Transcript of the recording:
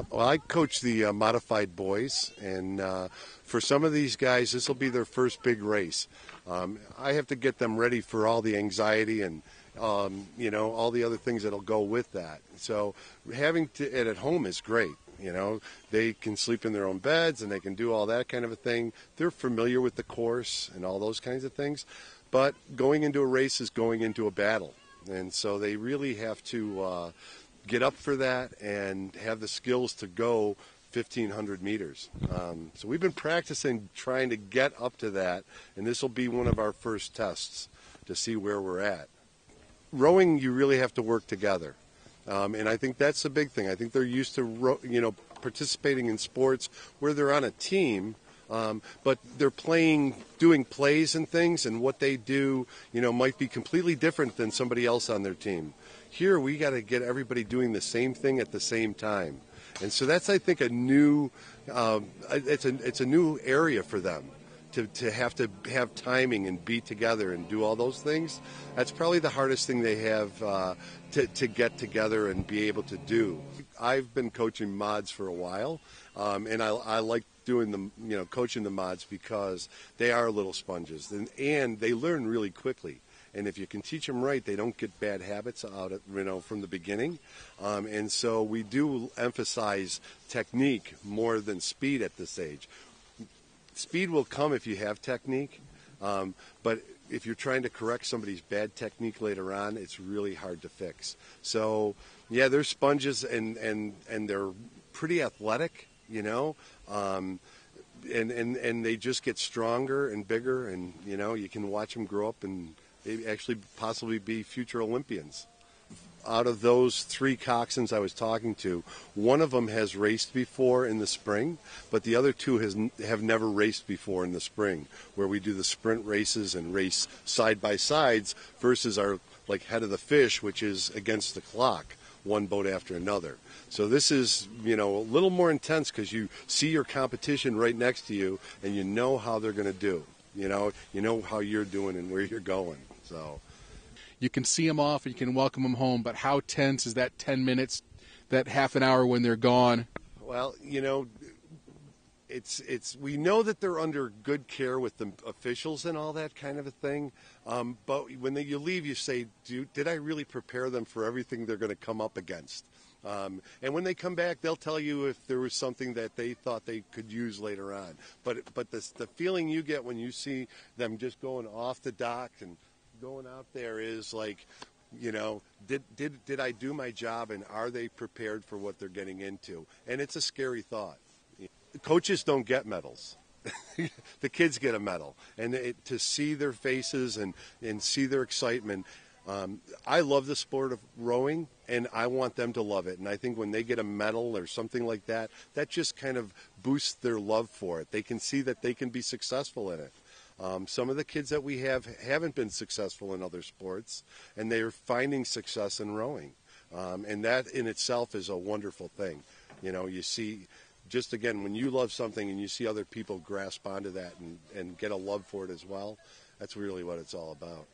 Yeah, well, I coach the modified boys, and for some of these guys, this will be their first big race. I have to get them ready for all the anxiety and all the other things that'll go with that. So having it at home is great. They can sleep in their own beds and they can do all that kind of a thing. They're familiar with the course and all those kinds of things. But going into a race is going into a battle. And so they really have to get up for that and have the skills to go 1,500 meters. So we've been practicing trying to get up to that, and this will be one of our first tests to see where we're at. Rowing, you really have to work together. And I think that's the big thing. I think they're used to, participating in sports where they're on a team, but they're doing plays and things, and what they do, might be completely different than somebody else on their team. Here, we got to get everybody doing the same thing at the same time, and so that's, I think, a new. It's a new area for them to have timing and be together and do all those things. That's probably the hardest thing they have to get together and be able to do. I've been coaching mods for a while, and I like doing coaching the mods because they are little sponges and they learn really quickly. And if you can teach them right, they don't get bad habits from the beginning. And so we do emphasize technique more than speed at this age. Speed will come if you have technique, but if you're trying to correct somebody's bad technique later on, it's really hard to fix. So, yeah, they're sponges and they're pretty athletic, and they just get stronger and bigger, and you can watch them grow up and they actually possibly be future Olympians. Out of those 3 coxswains I was talking to, one of them has raced before in the spring, but the other 2 have never raced before in the spring, where we do the sprint races and race side by sides versus our head of the fish, which is against the clock, one boat after another. So this is a little more intense because you see your competition right next to you and you know how they're going to do. You know how you're doing and where you're going. So you can see them off and you can welcome them home, but how tense is that 10 minutes, that half an hour when they're gone? Well, it's we know that they're under good care with the officials and all that kind of a thing. But when you leave, you say, did I really prepare them for everything they're going to come up against? And when they come back, they'll tell you if there was something that they thought they could use later on. But the feeling you get when you see them just going off the dock and going out there is like, did I do my job, and are they prepared for what they're getting into? And it's a scary thought. Coaches don't get medals. The kids get a medal, and to see their faces and see their excitement. I love the sport of rowing, and I want them to love it. And I think when they get a medal or something like that, that just kind of boosts their love for it. They can see that they can be successful in it. Some of the kids that we haven't been successful in other sports, and they are finding success in rowing. And that in itself is a wonderful thing. You see, just again, when you love something and you see other people grasp onto that and get a love for it as well, that's really what it's all about.